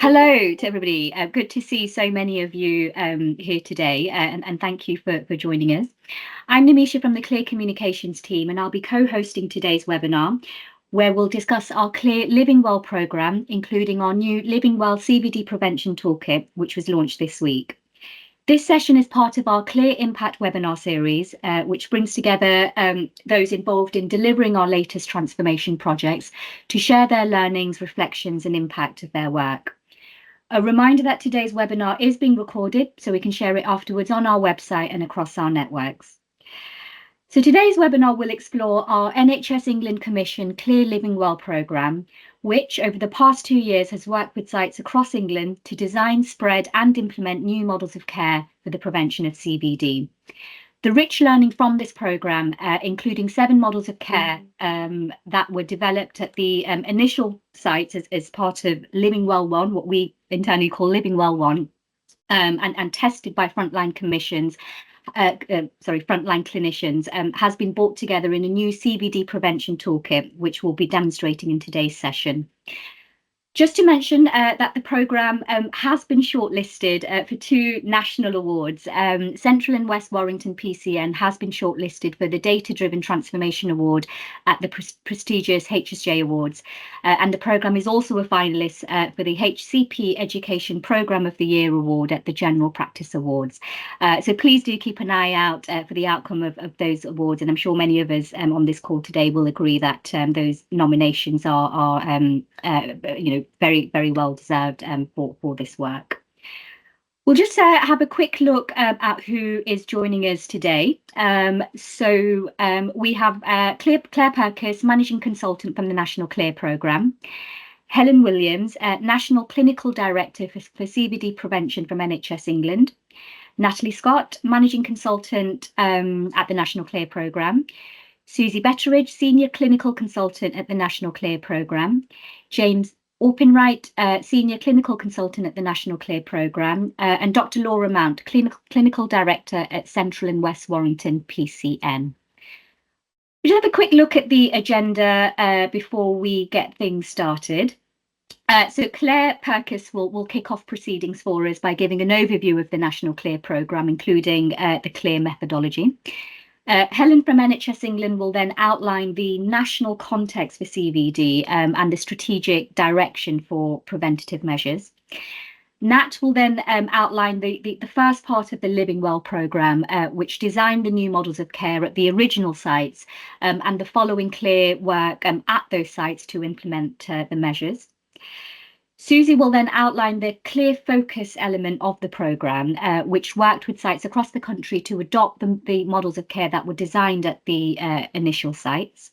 Hello to everybody. Good to see so many of you here today, and thank you for joining us. I'm Namisha from the CLEAR Communications team, and I'll be co-hosting today's webinar, where we'll discuss our CLEAR Living Well programme, including our new Living Well CVD Prevention Toolkit, which was launched this week. This session is part of our CLEAR Impact webinar series, which brings together those involved in delivering our latest transformation projects to share their learnings, reflections, and impact of their work. A reminder that today's webinar is being recorded, so we can share it afterwards on our website and across our networks. So today's webinar will explore our NHS England Commission CLEAR Living Well programme, which over the past 2 years has worked with sites across England to design, spread and implement new models of care for the prevention of CVD. The rich learning from this programme, including 7 models of care that were developed at the initial sites as part of Living Well 1, what we internally call Living Well 1, and tested by frontline clinicians, has been brought together in a new CVD prevention toolkit, which we'll be demonstrating in today's session. Just to mention that the programme has been shortlisted for 2 national awards. Central and West Warrington PCN has been shortlisted for the Data Driven Transformation Award at the prestigious HSJ Awards. And the programme is also a finalist for the HCP Education Programme of the Year Award at the General Practice Awards. So please do keep an eye out for the outcome of those awards. And I'm sure many of us on this call today will agree that those nominations are very, very well deserved for this work. We'll just have a quick look at who is joining us today. We have Claire Purkis, Managing Consultant from the National CLEAR Programme, Helen Williams, National Clinical Director for CVD Prevention from NHS England, Natalie Scott, Managing Consultant at the National CLEAR Programme, Susie Betteridge, Senior Clinical Consultant at the National CLEAR Programme, James Orpinwright, Senior Clinical Consultant at the National CLEAR Programme, and Dr. Laura Mount, Clinical Director at Central and West Warrington PCN. We'll have a quick look at the agenda before we get things started. So Claire Purkis will kick off proceedings for us by giving an overview of the National CLEAR Programme, including the CLEAR methodology. Helen from NHS England will then outline the national context for CVD and the strategic direction for preventative measures. Nat will then outline the first part of the Living Well programme, which designed the new models of care at the original sites and the following CLEAR work at those sites to implement the measures. Susie will then outline the CLEAR focus element of the programme, which worked with sites across the country to adopt the models of care that were designed at the initial sites.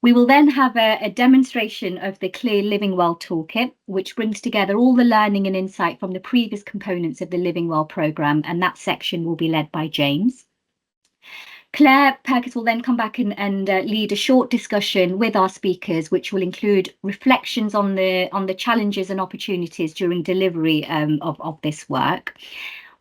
We will then have a demonstration of the CLEAR Living Well toolkit, which brings together all the learning and insight from the previous components of the Living Well programme, and that section will be led by James. Claire Purkis will then come back and lead a short discussion with our speakers, which will include reflections on the challenges and opportunities during delivery of this work.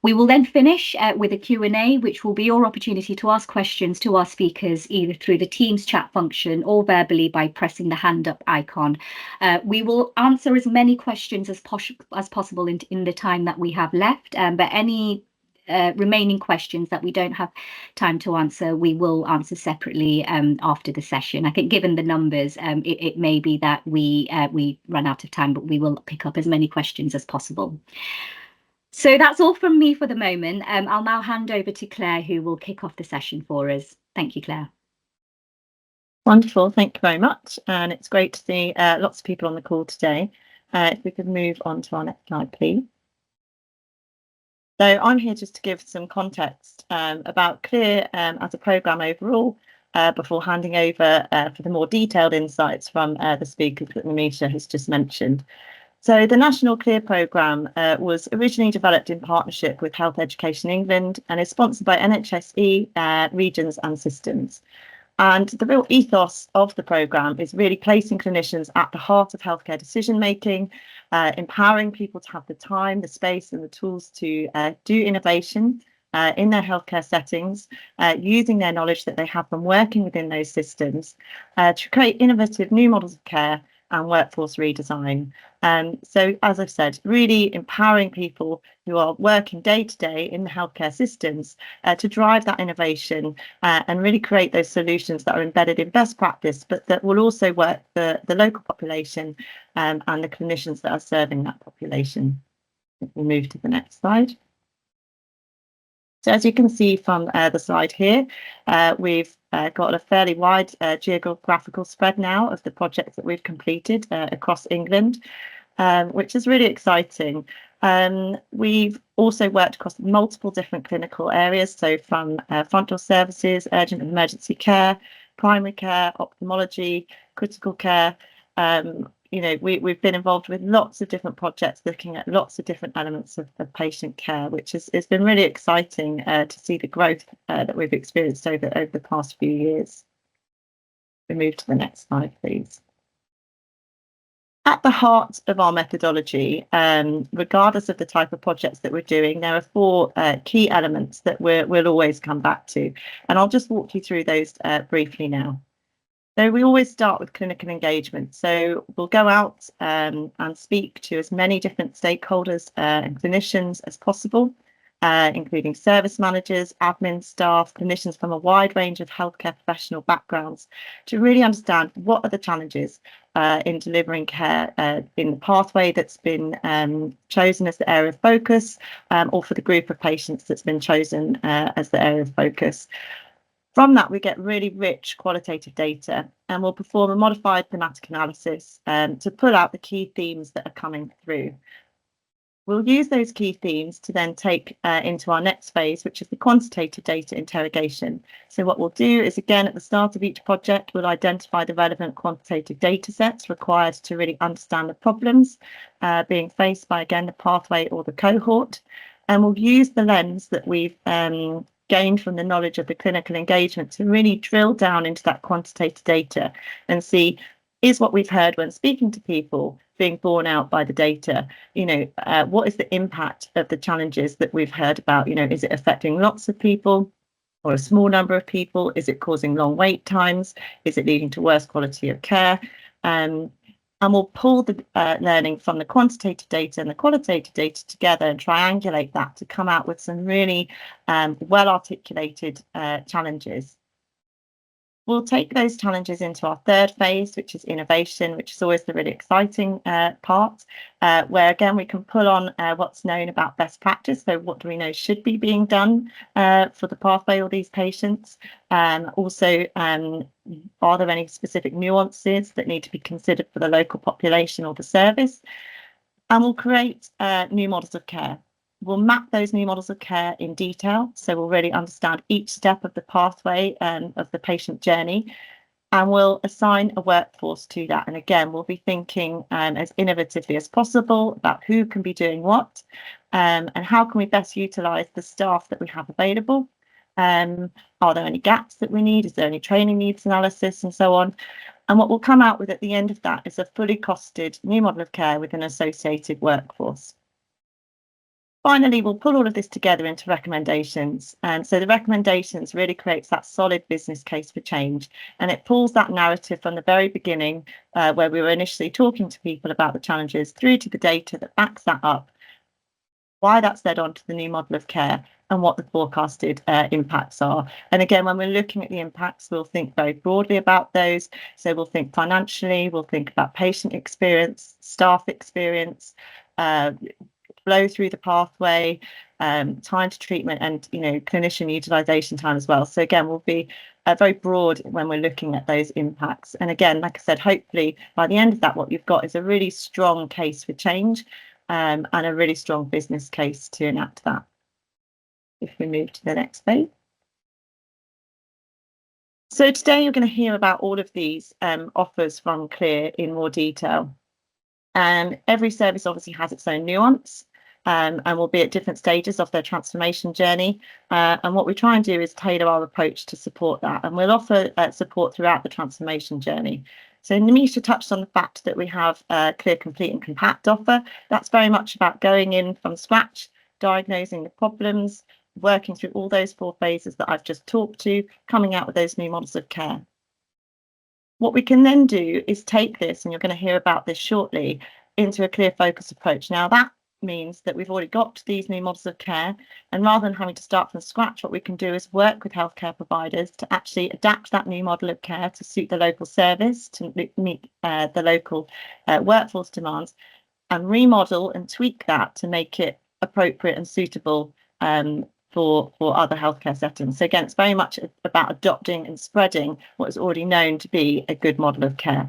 We will then finish with a Q&A, which will be your opportunity to ask questions to our speakers, either through the Teams chat function or verbally by pressing the hand up icon. We will answer as many questions as possible in the time that we have left, but any remaining questions that we don't have time to answer, we will answer separately after the session. I think given the numbers, it may be that we run out of time, but we will pick up as many questions as possible. So that's all from me for the moment. I'll now hand over to Claire, who will kick off the session for us. Thank you, Claire. Wonderful, thank you very much. And it's great to see lots of people on the call today. If we could move on to our next slide, please. So I'm here just to give some context about CLEAR as a programme overall, before handing over for the more detailed insights from the speakers that Namisha has just mentioned. So the National CLEAR programme was originally developed in partnership with Health Education England and is sponsored by NHSE, regions and systems. And the real ethos of the programme is really placing clinicians at the heart of healthcare decision making, empowering people to have the time, the space and the tools to do innovation in their healthcare settings, using their knowledge that they have from working within those systems to create innovative new models of care and workforce redesign. So as I've said, really empowering people who are working day to day in the healthcare systems to drive that innovation and really create those solutions that are embedded in best practice, but that will also work for the local population and the clinicians that are serving that population. If we move to the next slide. So as you can see from the slide here, we've got a fairly wide geographical spread now of the projects that we've completed across England, which is really exciting. We've also worked across multiple different clinical areas, so from front door services, urgent and emergency care, primary care, ophthalmology, critical care. You know, we've been involved with lots of different projects looking at lots of different elements of patient care, which has been really exciting to see the growth that we've experienced over the past few years. We move to the next slide, please. At the heart of our methodology, regardless of the type of projects that we're doing, there are four key elements that we'll always come back to. And I'll just walk you through those briefly now. So we always start with clinical engagement. So we'll go out and speak to as many different stakeholders and clinicians as possible, including service managers, admin staff, clinicians from a wide range of healthcare professional backgrounds, to really understand what are the challenges in delivering care in the pathway that's been chosen as the area of focus, or for the group of patients that's been chosen as the area of focus. From that, we get really rich qualitative data, and we'll perform a modified thematic analysis to pull out the key themes that are coming through. We'll use those key themes to then take into our next phase, which is the quantitative data interrogation. So what we'll do is, again, at the start of each project, we'll identify the relevant quantitative data sets required to really understand the problems being faced by, again, the pathway or the cohort. And we'll use the lens that we've gained from the knowledge of the clinical engagement to really drill down into that quantitative data and see, is what we've heard when speaking to people being borne out by the data? You know, what is the impact of the challenges that we've heard about? You know, is it affecting lots of people or a small number of people? Is it causing long wait times? Is it leading to worse quality of care? And we'll pull the learning from the quantitative data and the qualitative data together and triangulate that to come out with some really well-articulated challenges. We'll take those challenges into our third phase, which is innovation, which is always the really exciting part, where, again, we can pull on what's known about best practice. So what do we know should be being done for the pathway or these patients? Also, are there any specific nuances that need to be considered for the local population or the service? And we'll create new models of care. We'll map those new models of care in detail, so we'll really understand each step of the pathway of the patient journey, and we'll assign a workforce to that. And again, we'll be thinking as innovatively as possible about who can be doing what, and how can we best utilise the staff that we have available. Are there any gaps that we need? Is there any training needs analysis, and so on? And what we'll come out with at the end of that is a fully costed new model of care with an associated workforce. Finally, we'll pull all of this together into recommendations. And so the recommendations really creates that solid business case for change. And it pulls that narrative from the very beginning, where we were initially talking to people about the challenges, through to the data that backs that up, why that's led on to the new model of care, and what the forecasted impacts are. And again, when we're looking at the impacts, we'll think very broadly about those. So we'll think financially, we'll think about patient experience, staff experience, flow through the pathway, time to treatment, and, you know, clinician utilisation time as well. So again, we'll be very broad when we're looking at those impacts. And again, like I said, hopefully by the end of that, what you've got is a really strong case for change, and a really strong business case to enact that. If we move to the next page. So today you're going to hear about all of these offers from CLEAR in more detail. And every service obviously has its own nuance, and will be at different stages of their transformation journey. And what we try and do is tailor our approach to support that. And we'll offer support throughout the transformation journey. So Nimisha touched on the fact that we have a CLEAR Complete and Compact offer. That's very much about going in from scratch, diagnosing the problems, working through all those four phases that I've just talked to, coming out with those new models of care. What we can then do is take this, and you're going to hear about this shortly, into a clear focus approach. Now that means that we've already got these new models of care, and rather than having to start from scratch, what we can do is work with healthcare providers to actually adapt that new model of care to suit the local service, to meet the local workforce demands, and remodel and tweak that to make it appropriate and suitable for other healthcare settings. So again, it's very much about adopting and spreading what is already known to be a good model of care.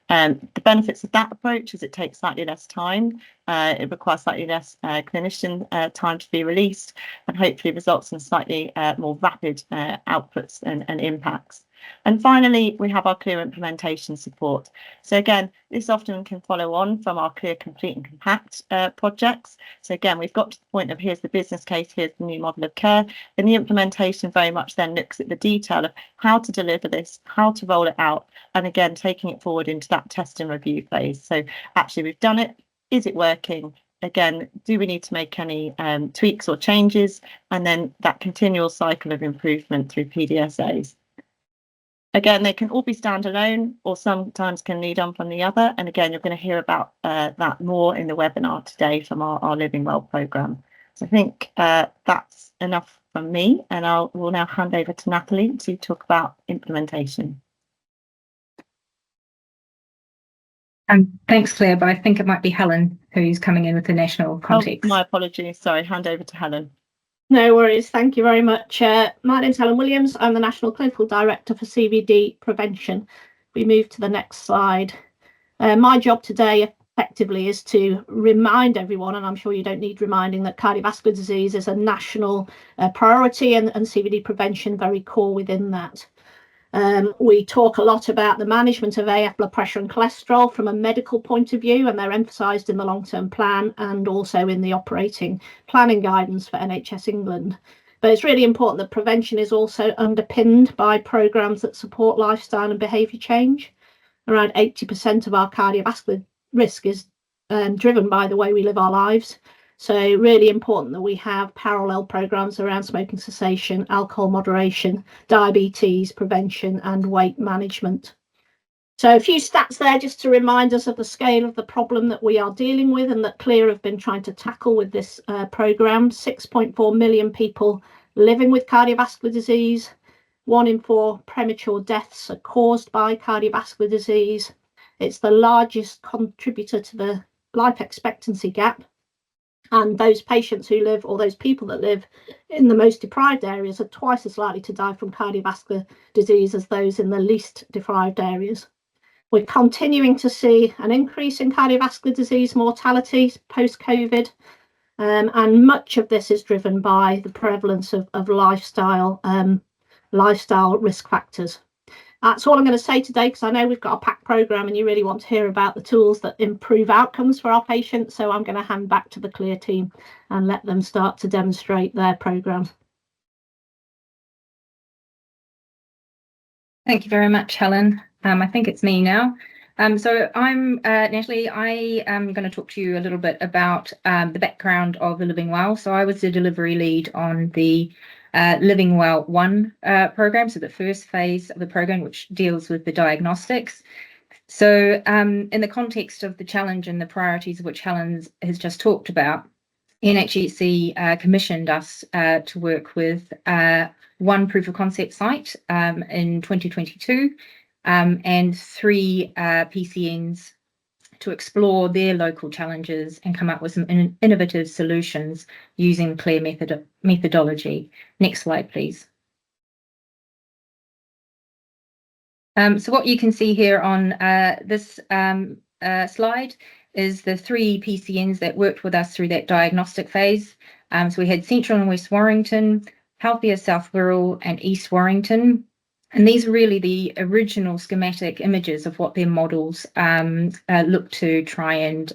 The benefits of that approach is it takes slightly less time, it requires slightly less clinician time to be released, and hopefully results in slightly more rapid outputs and impacts. And finally, we have our CLEAR implementation support. So again, this often can follow on from our CLEAR Complete and Compact projects. So again, we've got to the point of here's the business case, here's the new model of care, and the implementation very much then looks at the detail of how to deliver this, how to roll it out, and again, taking it forward into that test and review phase. So actually, we've done it. Is it working? Again, do we need to make any tweaks or changes? And then that continual cycle of improvement through PDSAs. Again, they can all be standalone or sometimes can lead on from the other. And again, you're going to hear about that more in the webinar today from our Living Well programme. So I think that's enough from me, and we'll now hand over to Natalie to talk about implementation. Thanks, Claire, but I think it might be Helen who's coming in with the national context. Oh, my apologies. Sorry, hand over to Helen. No worries. Thank you very much. My name's Helen Williams. I'm the National Clinical Director for CVD Prevention. We move to the next slide. My job today effectively is to remind everyone, and I'm sure you don't need reminding, that cardiovascular disease is a national priority, and CVD prevention very core within that. We talk a lot about the management of AF, blood pressure and cholesterol from a medical point of view, and they're emphasised in the long-term plan and also in the operating planning guidance for NHS England. But it's really important that prevention is also underpinned by programmes that support lifestyle and behaviour change. Around 80% of our cardiovascular risk is driven by the way we live our lives. So really important that we have parallel programmes around smoking cessation, alcohol moderation, diabetes prevention and weight management. So a few stats there just to remind us of the scale of the problem that we are dealing with and that CLEAR have been trying to tackle with this programme. 6.4 million people living with cardiovascular disease. 1 in 4 premature deaths are caused by cardiovascular disease. It's the largest contributor to the life expectancy gap. And those patients who live, or those people that live in the most deprived areas, are twice as likely to die from cardiovascular disease as those in the least deprived areas. We're continuing to see an increase in cardiovascular disease mortality post-COVID, and much of this is driven by the prevalence of lifestyle risk factors. That's all I'm going to say today, because I know we've got a packed programme and you really want to hear about the tools that improve outcomes for our patients. So I'm going to hand back to the CLEAR team and let them start to demonstrate their programme. Thank you very much, Helen. I think it's me now. So I'm Natalie. I am going to talk to you a little bit about the background of the Living Well. So I was the delivery lead on the Living Well 1 program, so the first phase of the program, which deals with the diagnostics. So in the context of the challenge and the priorities which Helen has just talked about, NHS commissioned us to work with one proof of concept site in 2022 and 3 PCNs to explore their local challenges and come up with some innovative solutions using CLEAR methodology. Next slide, please. So what you can see here on this slide is the 3 PCNs that worked with us through that diagnostic phase. So we had Central and West Warrington, Healthier South Wirral and East Warrington. And these are really the original schematic images of what their models look to try and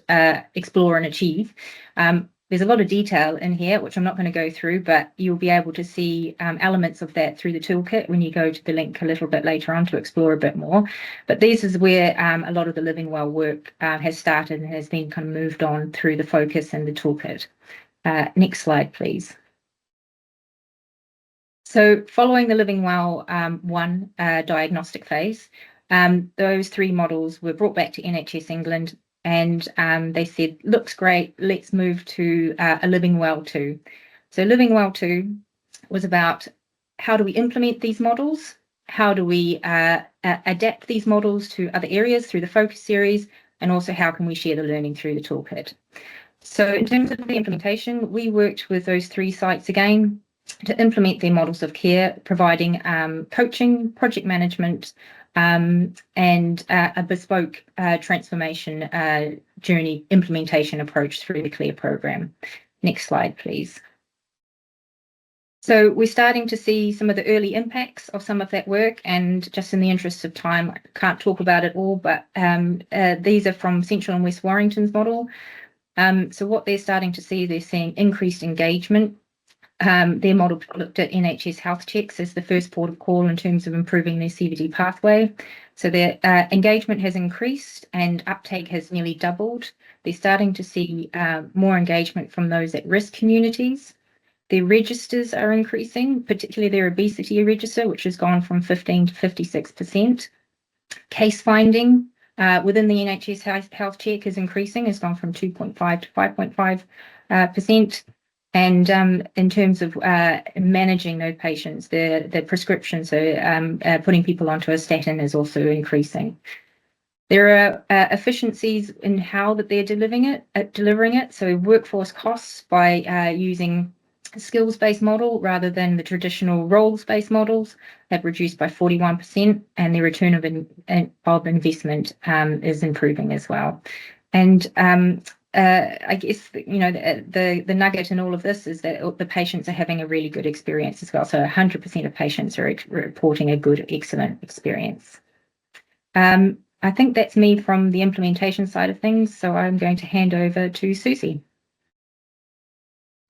explore and achieve. There's a lot of detail in here, which I'm not going to go through, but you'll be able to see elements of that through the toolkit when you go to the link a little bit later on to explore a bit more. But this is where a lot of the Living Well work has started and has been kind of moved on through the focus and the toolkit. Next slide, please. So following the Living Well 1 diagnostic phase, Those 3 models were brought back to NHS England, and they said, looks great, let's move to a Living Well 2. So Living Well 2 was about how do we implement these models, how do we adapt these models to other areas through the focus series, and also how can we share the learning through the toolkit. So in terms of the implementation, we worked with those 3 sites again to implement their models of care, providing coaching, project management, and a bespoke transformation journey implementation approach through the CLEAR program. Next slide, please. So we're starting to see some of the early impacts of some of that work, and just in the interest of time, I can't talk about it all, but these are from Central and West Warrington's model. So what they're starting to see, they're seeing increased engagement. Their model looked at NHS health checks as the first port of call in terms of improving their CVD pathway. So their engagement has increased and uptake has nearly doubled. They're starting to see more engagement from those at risk communities. Their registers are increasing, particularly their obesity register, which has gone from 15 to 56%. Case finding within the NHS health check is increasing, has gone from 2.5 to 5.5%. And in terms of managing those patients, the prescriptions, so putting people onto a statin is also increasing. There are efficiencies in how that they're delivering it. So workforce costs by using a skills-based model rather than the traditional roles-based models have reduced by 41%, and the return of investment is improving as well. And I guess the nugget in all of this is that the patients are having a really good experience as well. So 100% of patients are reporting a good, excellent experience. I think that's me from the implementation side of things. So I'm going to hand over to Susie.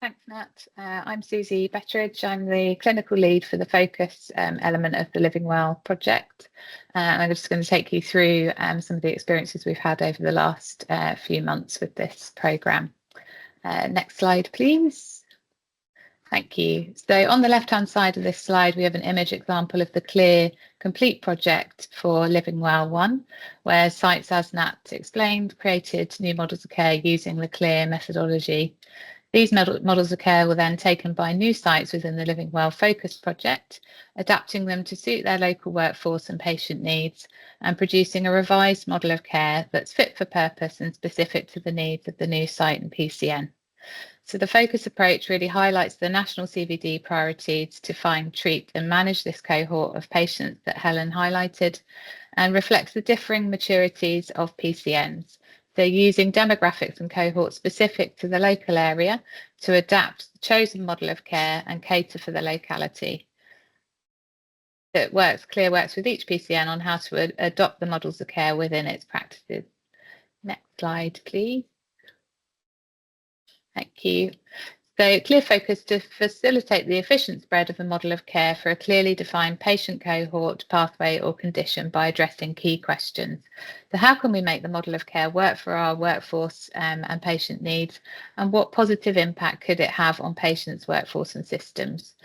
Thanks, Nat. I'm Susie Betteridge. I'm the clinical lead for the focus element of the Living Well project. And I'm just going to take you through some of the experiences we've had over the last few months with this programme. Next slide, please. Thank you. So on the left-hand side of this slide, we have an image example of the CLEAR Complete project for Living Well 1, where sites, as Nat explained, created new models of care using the CLEAR methodology. These models of care were then taken by new sites within the Living Well Focus project, adapting them to suit their local workforce and patient needs, and producing a revised model of care that's fit for purpose and specific to the needs of the new site and PCN. So the focus approach really highlights the national CVD priority to define, treat and manage this cohort of patients that Helen highlighted, and reflects the differing maturities of PCNs. They're using demographics and cohorts specific to the local area to adapt the chosen model of care and cater for the locality. CLEAR works with each PCN on how to adopt the models of care within its practices. Next slide, please. Thank you. So CLEAR focused to facilitate the efficient spread of a model of care for a clearly defined patient cohort, pathway or condition by addressing key questions. So how can we make the model of care work for our workforce and patient needs, and what positive impact could it have on patients' workforce and systems?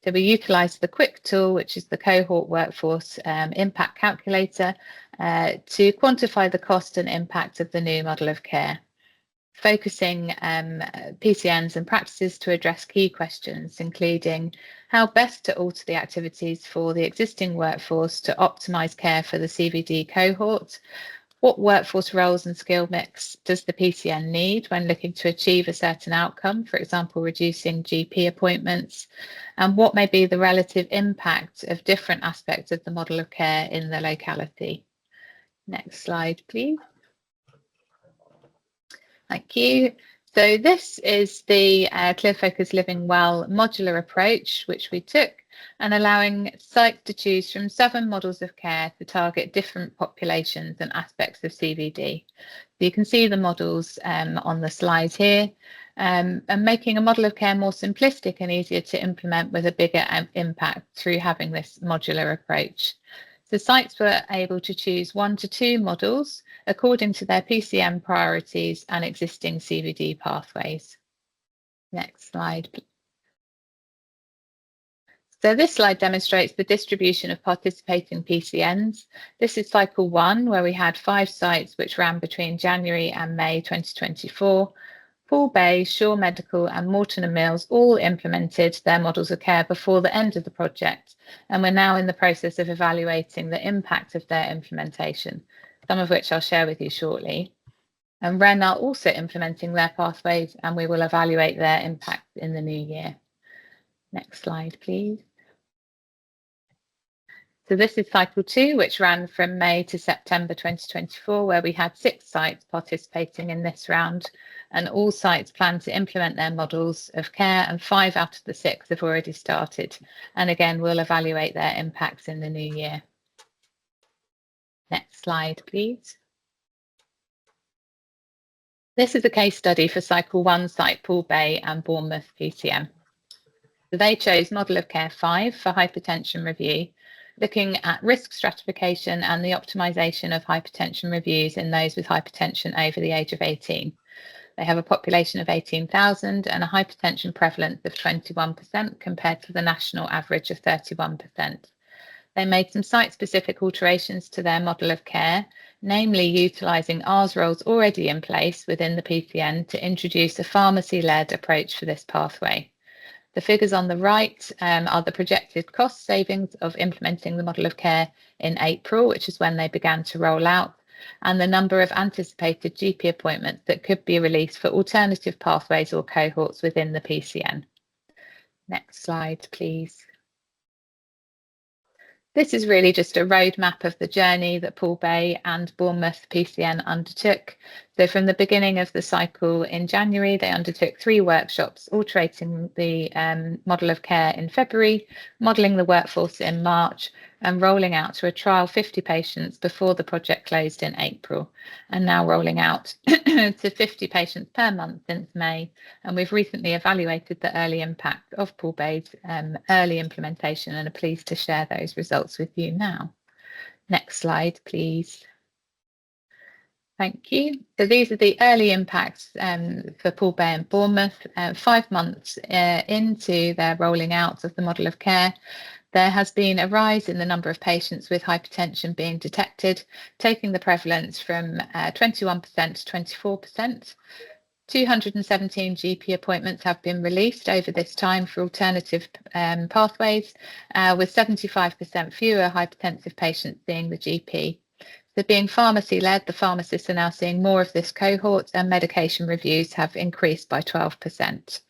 So we utilised the quick tool, which is the cohort workforce impact calculator, to quantify the cost and impact of the new model of care, focusing PCNs and practices to address key questions, including how best to alter the activities for the existing workforce to optimise care for the CVD cohort, what workforce roles and skill mix does the PCN need when looking to achieve a certain outcome, for example, reducing GP appointments, and what may be the relative impact of different aspects of the model of care in the locality. Next slide, please. Thank you. So this is the CLEAR Focus Living Well modular approach, which we took, and allowing sites to choose from 7 models of care to target different populations and aspects of CVD. So you can see the models on the slide here, and making a model of care more simplistic and easier to implement with a bigger impact through having this modular approach. So sites were able to choose 1 to 2 models according to their PCN priorities and existing CVD pathways. Next slide. So this slide demonstrates the distribution of participating PCNs. This is cycle 1, where we had 5 sites which ran between January and May 2024. Poole Bay, Shaw Medical and Moreton and Mills all implemented their models of care before the end of the project, and we're now in the process of evaluating the impact of their implementation, some of which I'll share with you shortly. And Wren are also implementing their pathways, and we will evaluate their impact in the new year. Next slide, please. So this is cycle 2, which ran from May to September 2024, where we had 6 sites participating in this round, and all sites plan to implement their models of care, and 5 out of the 6 have already started. And again, we'll evaluate their impacts in the new year. Next slide, please. This is a case study for cycle 1 site Poole Bay and Bournemouth PCM. So they chose model of care 5 for hypertension review, looking at risk stratification and the optimisation of hypertension reviews in those with hypertension over the age of 18. They have a population of 18,000 and a hypertension prevalence of 21% compared to the national average of 31%. They made some site-specific alterations to their model of care, namely utilising ARS roles already in place within the PCN to introduce a pharmacy-led approach for this pathway. The figures on the right are the projected cost savings of implementing the model of care in April, which is when they began to roll out, and the number of anticipated GP appointments that could be released for alternative pathways or cohorts within the PCN. Next slide, please. This is really just a roadmap of the journey that Poole Bay and Bournemouth PCN undertook. So from the beginning of the cycle in January, they undertook 3 workshops, altering the model of care in February, modelling the workforce in March, and rolling out to a trial 50 patients before the project closed in April, and now rolling out to 50 patients per month since May. And we've recently evaluated the early impact of Poole Bay's early implementation and are pleased to share those results with you now. Next slide, please. Thank you. So these are the early impacts for Poole Bay and Bournemouth. 5 months into their rolling out of the model of care, there has been a rise in the number of patients with hypertension being detected, taking the prevalence from 21% to 24%. 217 GP appointments have been released over this time for alternative pathways, with 75% fewer hypertensive patients seeing the GP. So being pharmacy-led, the pharmacists are now seeing more of this cohort, and medication reviews have increased by 12%.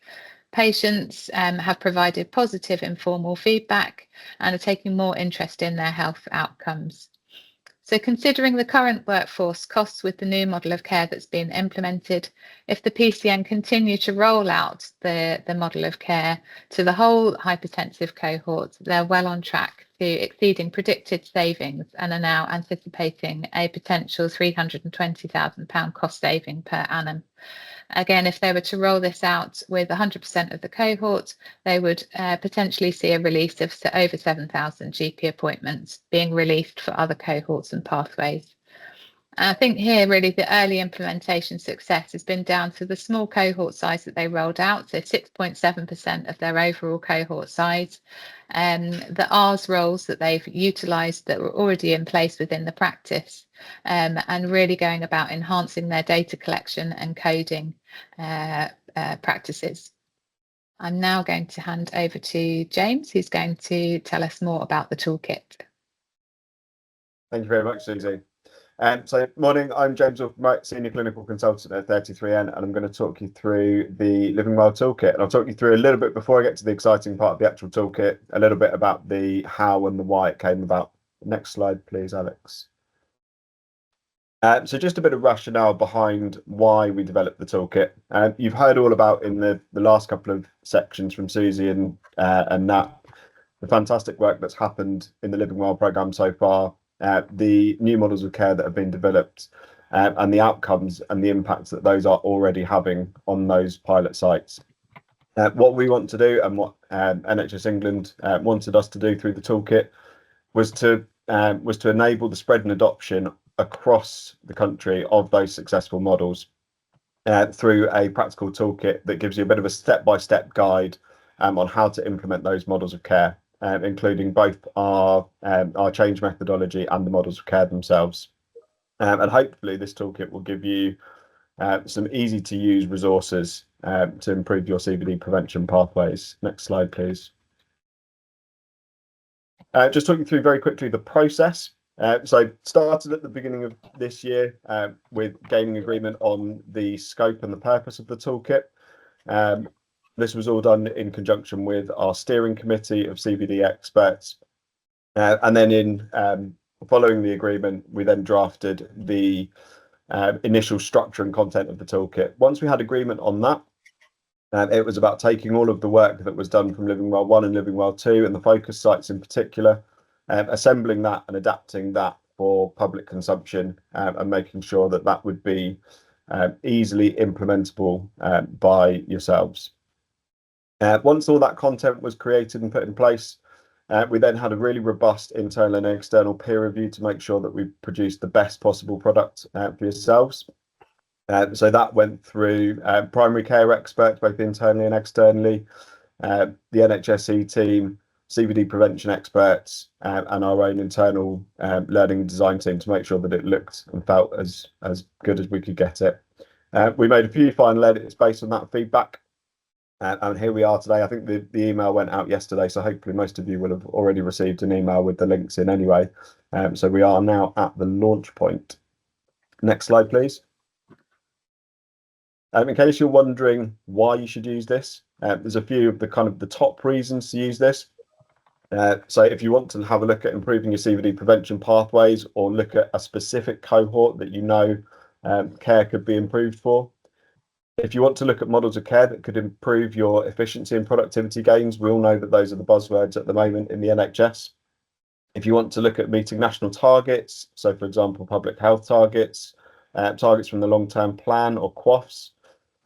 Patients have provided positive informal feedback and are taking more interest in their health outcomes. So considering the current workforce costs with the new model of care that's been implemented, if the PCN continue to roll out the model of care to the whole hypertensive cohort, they're well on track to exceeding predicted savings and are now anticipating a potential £320,000 cost saving per annum. Again, if they were to roll this out with 100% of the cohort, they would potentially see a release of over 7,000 GP appointments being released for other cohorts and pathways. I think here really the early implementation success has been down to the small cohort size that they rolled out, so 6.7% of their overall cohort size, the ARS roles that they've utilised that were already in place within the practice, and really going about enhancing their data collection and coding practices. I'm now going to hand over to James, who's going to tell us more about the toolkit. Thank you very much, Susie. So morning, I'm James Wolf, Senior Clinical Consultant at 33N, and I'm going to talk you through the Living Well toolkit. And I'll talk you through a little bit, before I get to the exciting part of the actual toolkit, a little bit about the how and the why it came about. Next slide, please, Alex. So just a bit of rationale behind why we developed the toolkit. You've heard all about in the last couple of sections from Susie and Nat, the fantastic work that's happened in the Living Well programme so far, the new models of care that have been developed, and the outcomes and the impacts that those are already having on those pilot sites. What we want to do, and what NHS England wanted us to do through the toolkit, was to enable the spread and adoption across the country of those successful models through a practical toolkit that gives you a bit of a step-by-step guide on how to implement those models of care. including both our change methodology and the models of care themselves. And hopefully this toolkit will give you some easy to use resources to improve your CVD prevention pathways. Next slide, please. Just talking through very quickly the process. So started at the beginning of this year with gaining agreement on the scope and the purpose of the toolkit. This was all done in conjunction with our steering committee of CVD experts. And then in following the agreement, we then drafted the initial structure and content of the toolkit. Once we had agreement on that, it was about taking all of the work that was done from Living Well 1 and Living Well 2 and the focus sites in particular, assembling that and adapting that for public consumption and making sure that that would be easily implementable by yourselves. Once all that content was created and put in place, we then had a really robust internal and external peer review to make sure that we produced the best possible product for yourselves. So that went through primary care experts, both internally and externally, the NHSE team, CVD prevention experts, and our own internal learning and design team to make sure that it looked and felt as good as we could get it. We made a few final edits based on that feedback. And here we are today. I think the email went out yesterday, so hopefully most of you will have already received an email with the links in anyway. So we are now at the launch point. Next slide, please. In case you're wondering why you should use this, there's a few of the top reasons to use this. So if you want to have a look at improving your CVD prevention pathways or look at a specific cohort that you know care could be improved for, if you want to look at models of care that could improve your efficiency and productivity gains, we all know that those are the buzzwords at the moment in the NHS. If you want to look at meeting national targets, so for example, public health targets, targets from the long-term plan or QOFs,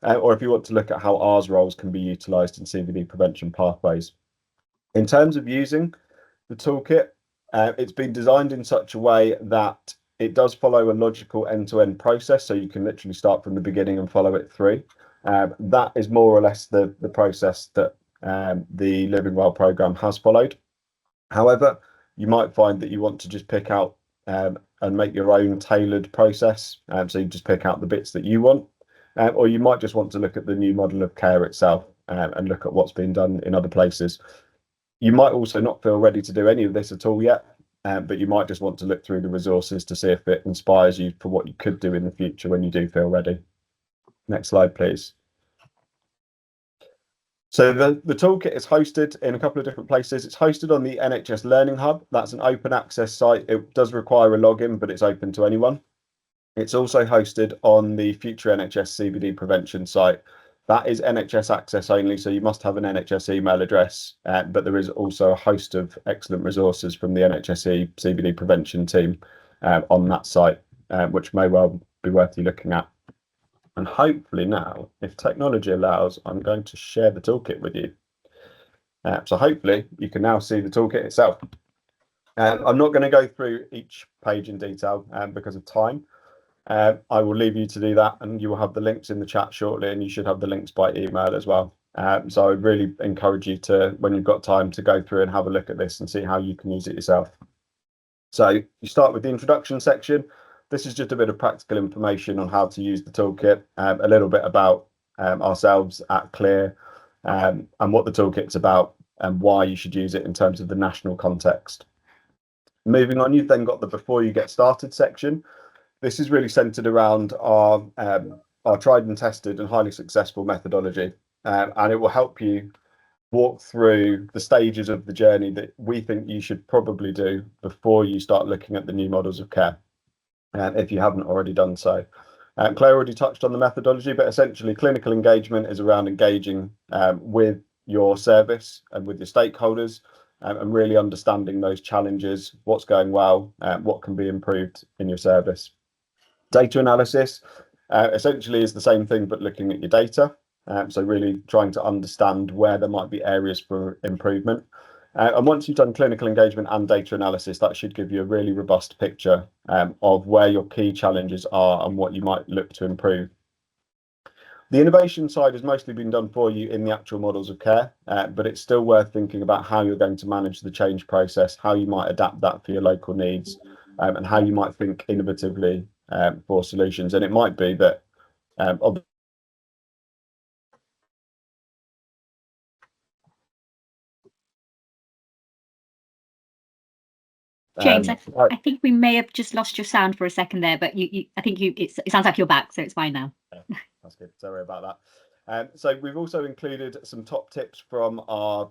or if you want to look at how R's roles can be utilised in CVD prevention pathways. In terms of using the toolkit, it's been designed in such a way that it does follow a logical end-to-end process, so you can literally start from the beginning and follow it through. That is more or less the process that the Living Well programme has followed. However, you might find that you want to just pick out and make your own tailored process, so you just pick out the bits that you want, or you might just want to look at the new model of care itself and look at what's been done in other places. You might also not feel ready to do any of this at all yet, but you might just want to look through the resources to see if it inspires you for what you could do in the future when you do feel ready. Next slide, please. So the toolkit is hosted in a couple of different places. It's hosted on the NHS Learning Hub. That's an open access site. It does require a login, but it's open to anyone. It's also hosted on the future NHS CVD prevention site. That is NHS access only, so you must have an NHS email address, but there is also a host of excellent resources from the NHSE CVD prevention team on that site, which may well be worth you looking at. And hopefully now, if technology allows, I'm going to share the toolkit with you. So hopefully you can now see the toolkit itself. I'm not going to go through each page in detail because of time. I will leave you to do that, and you will have the links in the chat shortly, and you should have the links by email as well. So I would really encourage you to, when you've got time, to go through and have a look at this and see how you can use it yourself. So you start with the introduction section. This is just a bit of practical information on how to use the toolkit, a little bit about ourselves at CLEAR, and what the toolkit's about and why you should use it in terms of the national context. Moving on, you've then got the before you get started section. This is really centered around our tried and tested and highly successful methodology, and it will help you walk through the stages of the journey that we think you should probably do before you start looking at the new models of care, if you haven't already done so. Claire already touched on the methodology, but essentially clinical engagement is around engaging with your service and with your stakeholders, and really understanding those challenges, what's going well, what can be improved in your service. Data analysis essentially is the same thing, but looking at your data. So really trying to understand where there might be areas for improvement. And once you've done clinical engagement and data analysis, that should give you a really robust picture of where your key challenges are and what you might look to improve. The innovation side has mostly been done for you in the actual models of care, but it's still worth thinking about how you're going to manage the change process, how you might adapt that for your local needs, and how you might think innovatively for solutions. And it might be that James, I think we may have just lost your sound for a second there, but I think it sounds like you're back, so it's fine now. That's good. Sorry about that. So we've also included some top tips from our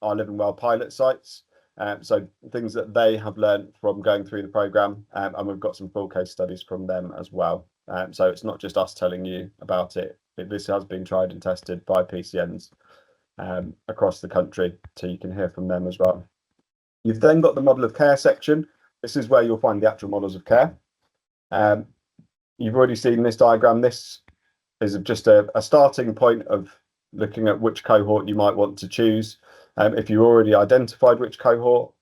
Living Well pilot sites. So things that they have learned from going through the programme, and we've got some full case studies from them as well. So it's not just us telling you about it. This has been tried and tested by PCNs across the country, so you can hear from them as well. You've then got the model of care section. This is where you'll find the actual models of care. You've already seen this diagram. This is just a starting point of looking at which cohort you might want to choose. If you already identified which cohort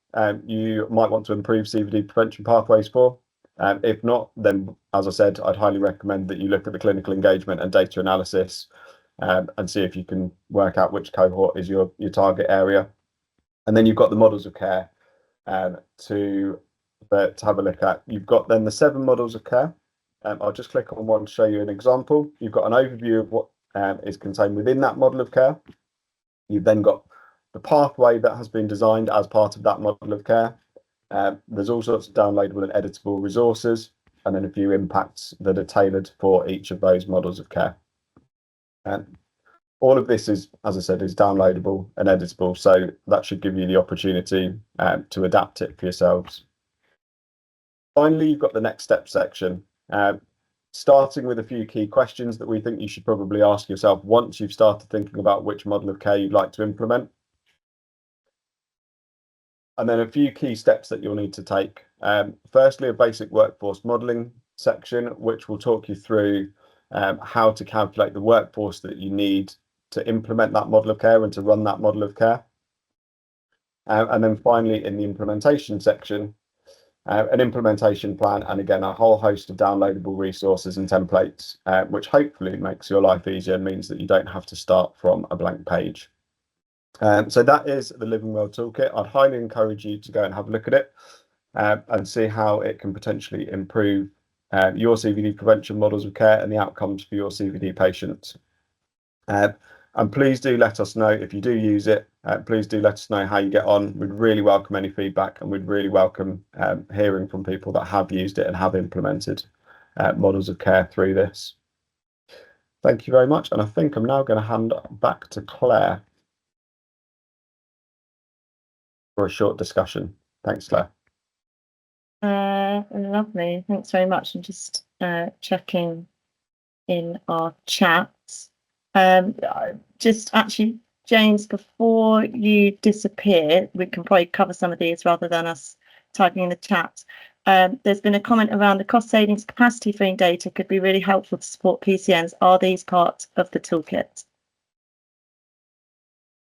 you might want to improve CVD prevention pathways for. If not, then as I said, I'd highly recommend that you look at the clinical engagement and data analysis and see if you can work out which cohort is your target area. And then you've got the models of care to have a look at. You've got then the 7 models of care. I'll just click on one to show you an example. You've got an overview of what is contained within that model of care. You've then got the pathway that has been designed as part of that model of care. There's all sorts of downloadable and editable resources, and then a few impacts that are tailored for each of those models of care. All of this is, as I said, is downloadable and editable, so that should give you the opportunity to adapt it for yourselves. Finally, you've got the next step section, starting with a few key questions that we think you should probably ask yourself once you've started thinking about which model of care you'd like to implement. And then a few key steps that you'll need to take. Firstly, a basic workforce modelling section, which will talk you through how to calculate the workforce that you need to implement that model of care and to run that model of care. And then finally, in the implementation section, an implementation plan, and again, a whole host of downloadable resources and templates, which hopefully makes your life easier and means that you don't have to start from a blank page. So that is the Living Well toolkit. I'd highly encourage you to go and have a look at it and see how it can potentially improve your CVD prevention models of care and the outcomes for your CVD patients. And please do let us know if you do use it. Please do let us know how you get on. We'd really welcome any feedback, and we'd really welcome hearing from people that have used it and have implemented models of care through this. Thank you very much. And I think I'm now going to hand back to Claire for a short discussion. Thanks, Claire. Lovely. Thanks very much. I'm just checking in our chat. Just actually, James, before you disappear, we can probably cover some of these rather than us typing in the chat. There's been a comment around the cost savings capacity freeing data could be really helpful to support PCNs. Are these part of the toolkit?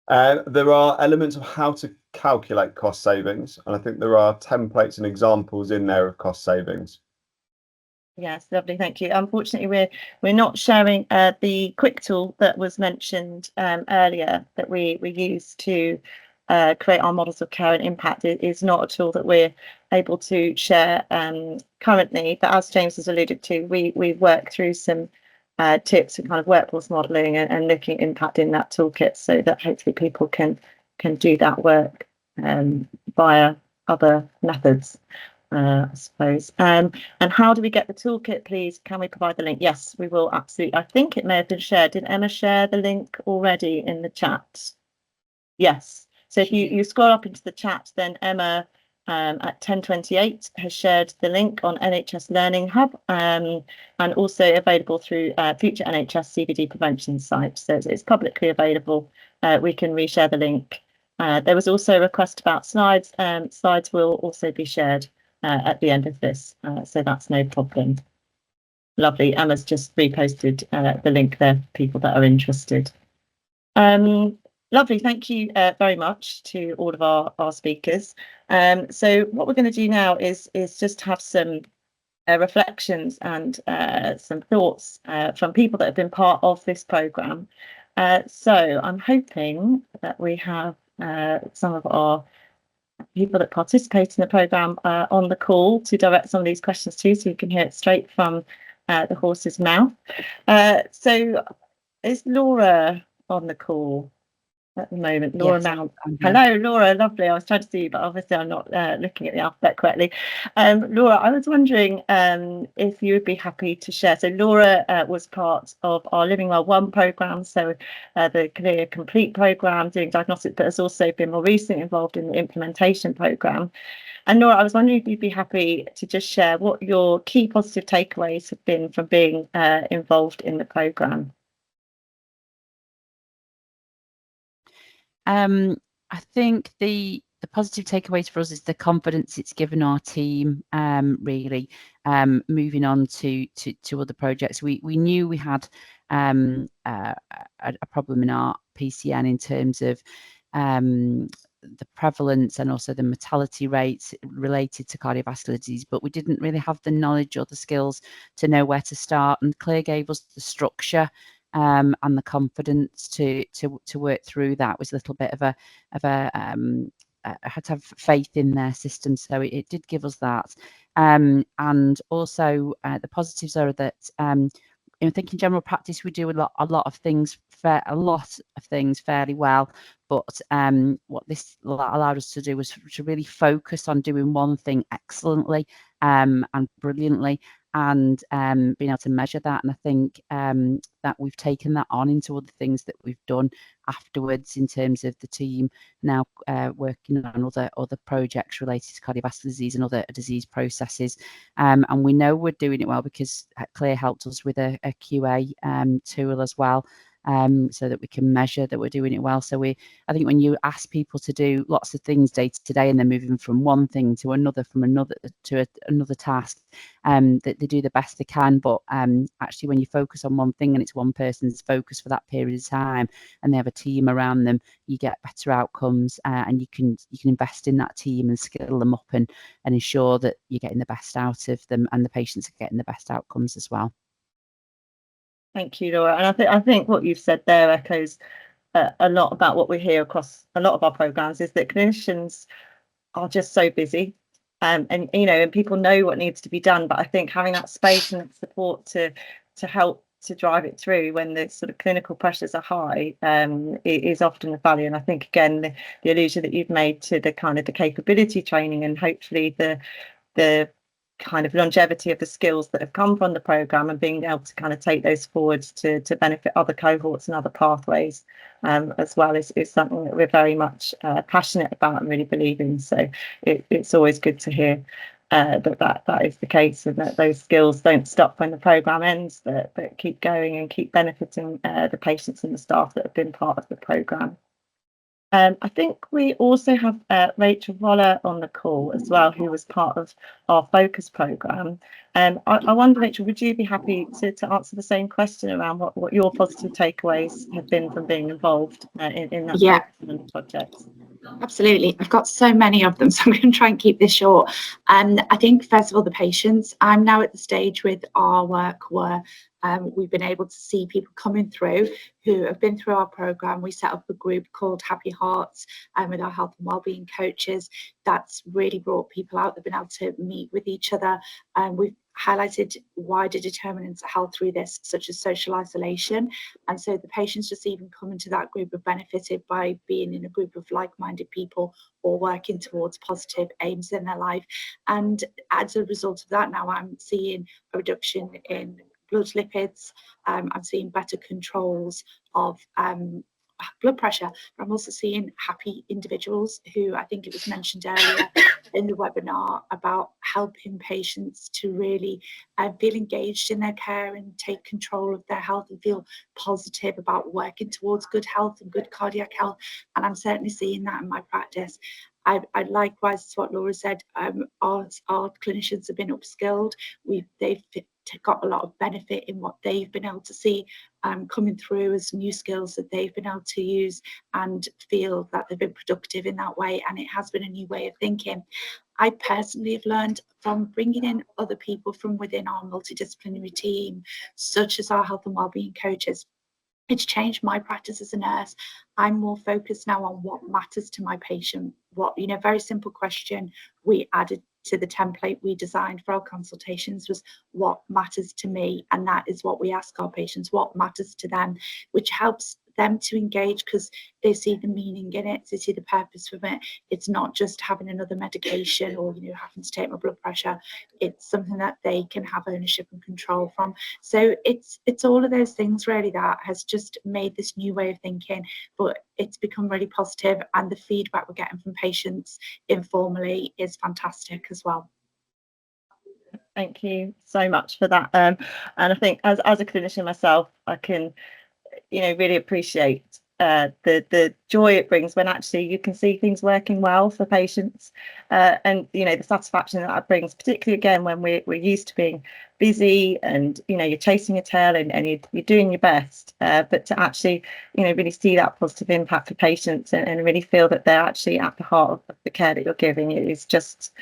There are elements of how to calculate cost savings, and I think there are templates and examples in there of cost savings. Yes, lovely, thank you. Unfortunately, we're not sharing the quick tool that was mentioned earlier that we use to create our models of care and impact. It is not a tool that we're able to share currently, but as James has alluded to, we work through some tips and kind of workforce modelling and looking at impact in that toolkit, so that hopefully people can do that work via other methods. I suppose. And how do we get the toolkit, please? Can we provide the link? Yes, we will, absolutely. I think it may have been shared. Did Emma share the link already in the chat? Yes. So if you scroll up into the chat, then Emma at 10:28 has shared the link on NHS Learning Hub and also available through future NHS CVD prevention sites. So it's publicly available. We can reshare the link. There was also a request about slides. Slides will also be shared at the end of this, so that's no problem. Lovely. Emma's just reposted the link there for people that are interested. Lovely. Thank you very much to all of our speakers. So what we're going to do now is just have some reflections and some thoughts from people that have been part of this programme. So I'm hoping that we have some of our people that participate in the programme on the call to direct some of these questions to, so you can hear it straight from the horse's mouth. So is Laura on the call at the moment? Laura Yes, Mount. I'm here. Hello, Laura. Lovely. I was trying to see you, but obviously I'm not looking at the alphabet correctly. Laura, I was wondering if you would be happy to share. So Laura was part of our Living Well 1 programme, so the CLEAR Complete programme doing diagnostics, but has also been more recently involved in the implementation programme. And Laura, I was wondering if you'd be happy to just share what your key positive takeaways have been from being involved in the programme. I think the positive takeaways for us is the confidence it's given our team, really, moving on to other projects. We knew we had a problem in our PCN in terms of the prevalence and also the mortality rates related to cardiovascular disease, but we didn't really have the knowledge or the skills to know where to start, and CLEAR gave us the structure and the confidence to work through that. Was a little bit of a I had to have faith in their system, so it did give us that. And also the positives are that I think in general practice we do a lot of things fairly well, but what this allowed us to do was to really focus on doing one thing excellently and brilliantly, and being able to measure that. And I think that we've taken that on into other things that we've done afterwards in terms of the team now working on other projects related to cardiovascular disease and other disease processes. And we know we're doing it well because CLEAR helped us with a QA tool as well, so that we can measure that we're doing it well. So I think when you ask people to do lots of things day to day and they're moving from one thing to another, from another to another task, that they do the best they can. But actually, when you focus on one thing and it's one person's focus for that period of time, and they have a team around them, you get better outcomes, and you can invest in that team and skill them up and ensure that you're getting the best out of them, and the patients are getting the best outcomes as well. Thank you, Laura. And I think what you've said there echoes a lot about what we hear across a lot of our programmes, is that clinicians are just so busy, and and people know what needs to be done, but I think having that space and support to help to drive it through when the sort of clinical pressures are high is often a value. And I think again the allusion that you've made to the kind of the capability training and hopefully the kind of longevity of the skills that have come from the programme and being able to kind of take those forwards to benefit other cohorts and other pathways as well is something that we're very much passionate about and really believe in. So it's always good to hear that is the case, and that those skills don't stop when the programme ends, but keep going and keep benefiting the patients and the staff that have been part of the programme. I think we also have Rachel Waller on the call as well, who was part of our focus programme. I wonder, Rachel, would you be happy to answer the same question around what your positive takeaways have been from being involved in that project? Absolutely. I've got so many of them, so I'm going to try and keep this short. I think, first of all, the patients. I'm now at the stage with our work where we've been able to see people coming through who have been through our programme. We set up a group called Happy Hearts with our health and wellbeing coaches. That's really brought people out. They've been able to meet with each other. We've highlighted wider determinants of health through this, such as social isolation. And so the patients just even coming to that group have benefited by being in a group of like-minded people or working towards positive aims in their life. And as a result of that, now I'm seeing a reduction in blood lipids. I'm seeing better controls of blood pressure. But I'm also seeing happy individuals who, I think it was mentioned earlier in the webinar, about helping patients to really feel engaged in their care and take control of their health and feel positive about working towards good health and good cardiac health. And I'm certainly seeing that in my practice. I likewise, as what Laura said, our clinicians have been upskilled. They've got a lot of benefit in what they've been able to see coming through as new skills that they've been able to use and feel that they've been productive in that way. And it has been a new way of thinking. I personally have learned from bringing in other people from within our multidisciplinary team, such as our health and wellbeing coaches. It's changed my practice as a nurse. I'm more focused now on what matters to my patient. What, very simple question we added to the template we designed for our consultations was what matters to me, and that is what we ask our patients, what matters to them, which helps them to engage because they see the meaning in it, they see the purpose from it. It's not just having another medication or having to take my blood pressure. It's something that they can have ownership and control from. So it's all of those things really that has just made this new way of thinking, but it's become really positive, and the feedback we're getting from patients informally is fantastic as well. Thank you so much for that. And I think as a clinician myself, I can really appreciate the joy it brings when actually you can see things working well for patients, and the satisfaction that brings, particularly again when we're used to being busy and you're chasing your tail and you're doing your best, but to actually really see that positive impact for patients and really feel that they're actually at the heart of the care that you're giving is just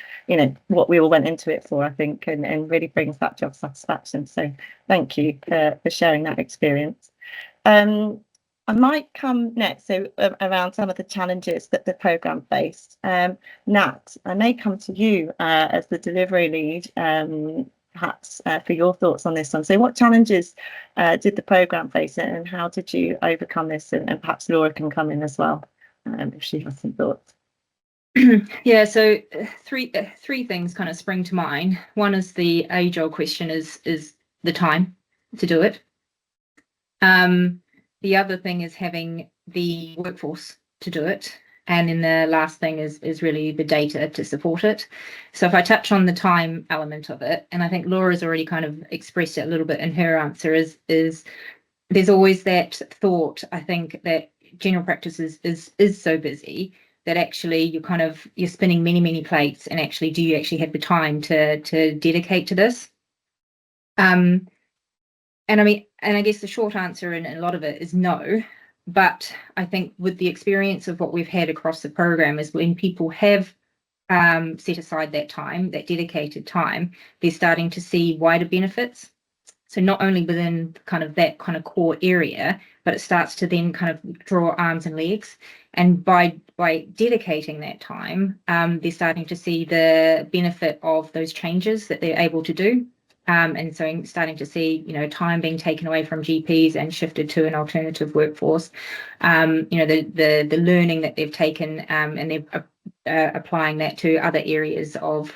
what we all went into it for, I think, and really brings that job satisfaction. So thank you for sharing that experience. I might come next, so around some of the challenges that the programme faced. Nat, I may come to you as the delivery lead, perhaps for your thoughts on this one. So what challenges did the programme face, and how did you overcome this? And perhaps Laura can come in as well if she has some thoughts. Yeah, so three things kind of spring to mind. One is the age-old question is the time to do it. The other thing is having the workforce to do it. And then the last thing is really the data to support it. So if I touch on the time element of it, and I think Laura's already kind of expressed it a little bit in her answer, is there's always that thought, I think, that general practice is so busy that actually you're spinning many plates, and actually do you actually have the time to dedicate to this? And I guess the short answer in a lot of it is no. But I think with the experience of what we've had across the program is when people have set aside that time, that dedicated time, they're starting to see wider benefits. So not only within that kind of core area, but it starts to then kind of draw arms and legs. And by dedicating that time, they're starting to see the benefit of those changes that they're able to do. And so starting to see, time being taken away from GPs and shifted to an alternative workforce. The learning that they've taken and they're applying that to other areas of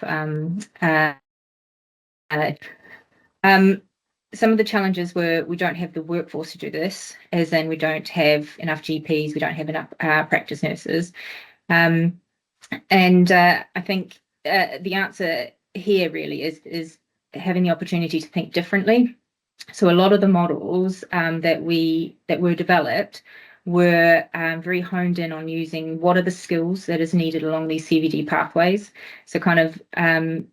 some of the challenges were we don't have the workforce to do this, as in we don't have enough GPs, we don't have enough practice nurses. And I think the answer here really is having the opportunity to think differently. So a lot of the models that were developed were very honed in on using what are the skills that is needed along these CVD pathways. So kind of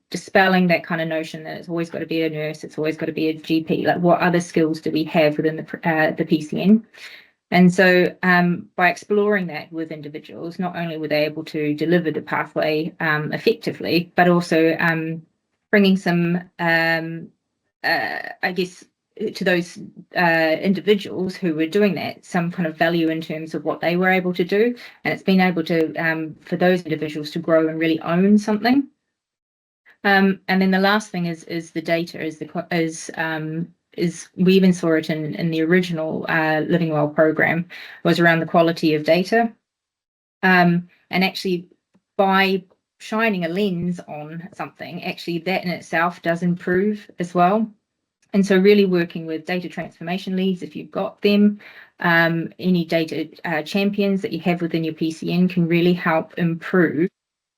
dispelling that kind of notion that it's always got to be a nurse, it's always got to be a GP. Like, what other skills do we have within the PCN? And so by exploring that with individuals, not only were they able to deliver the pathway effectively, but also bringing some, I guess, to those individuals who were doing that, some kind of value in terms of what they were able to do. And it's been able to, for those individuals to grow and really own something. And then the last thing is the data, is we even saw it in the original Living Well program, was around the quality of data. And actually, by shining a lens on something, actually that in itself does improve as well. And so really working with data transformation leads, if you've got them, any data champions that you have within your PCN can really help improve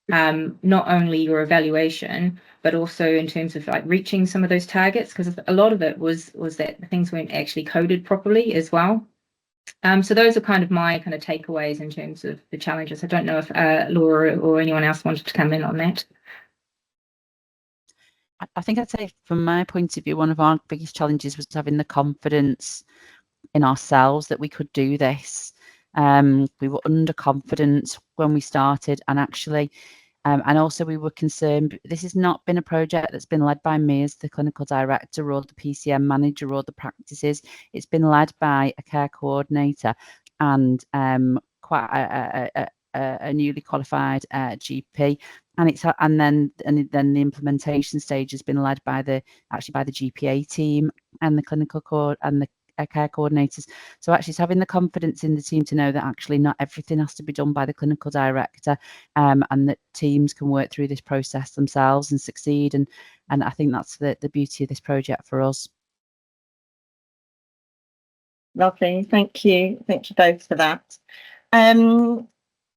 not only your evaluation, but also in terms of like reaching some of those targets, because a lot of it was that things weren't actually coded properly as well. So those are kind of my kind of takeaways in terms of the challenges. I don't know if Laura or anyone else wanted to come in on that. I think I'd say from my point of view, one of our biggest challenges was having the confidence in ourselves that we could do this. We were underconfident when we started, and actually, and also we were concerned. This has not been a project that's been led by me as the clinical director or the PCN manager or the practices. It's been led by a care coordinator and quite a newly qualified GP, and then the implementation stage has been led by the GPA team and the clinical and the care coordinators. So actually, it's having the confidence in the team to know that actually not everything has to be done by the clinical director, and that teams can work through this process themselves and succeed. And I think that's the beauty of this project for us. Lovely, thank you both for that.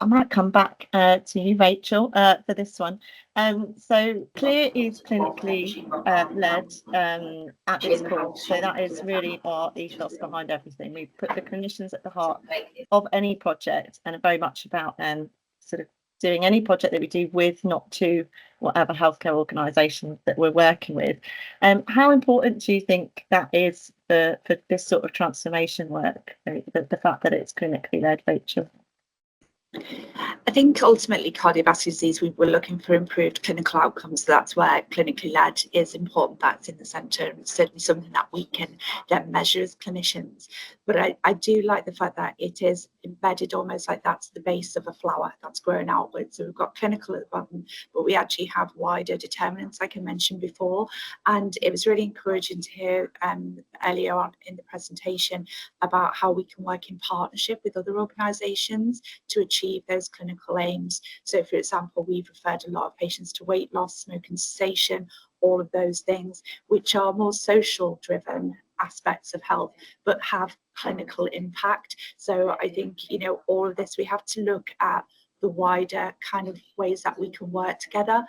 I might come back to you, Rachel, for this one. So CLEAR is clinically led at its core. So that is really our ethos behind everything. We put the clinicians at the heart of any project, and are very much about sort of doing any project that we do with, not to, whatever healthcare organisation that we're working with. How important do you think that is for this sort of transformation work, the fact that it's clinically led, Rachel? I think ultimately cardiovascular disease, we were looking for improved clinical outcomes. So that's where clinically led is important. That's in the centre, and it's certainly something that we can then measure as clinicians. But I do like the fact that it is embedded almost like that's the base of a flower that's growing outwards. So we've got clinical at the bottom, but we actually have wider determinants, like I mentioned before. And it was really encouraging to hear earlier on in the presentation about how we can work in partnership with other organisations to achieve those clinical aims. So for example, we've referred a lot of patients to weight loss, smoking cessation, all of those things, which are more social driven aspects of health, but have clinical impact. So I think, you know, all of this, we have to look at the wider kind of ways that we can work together.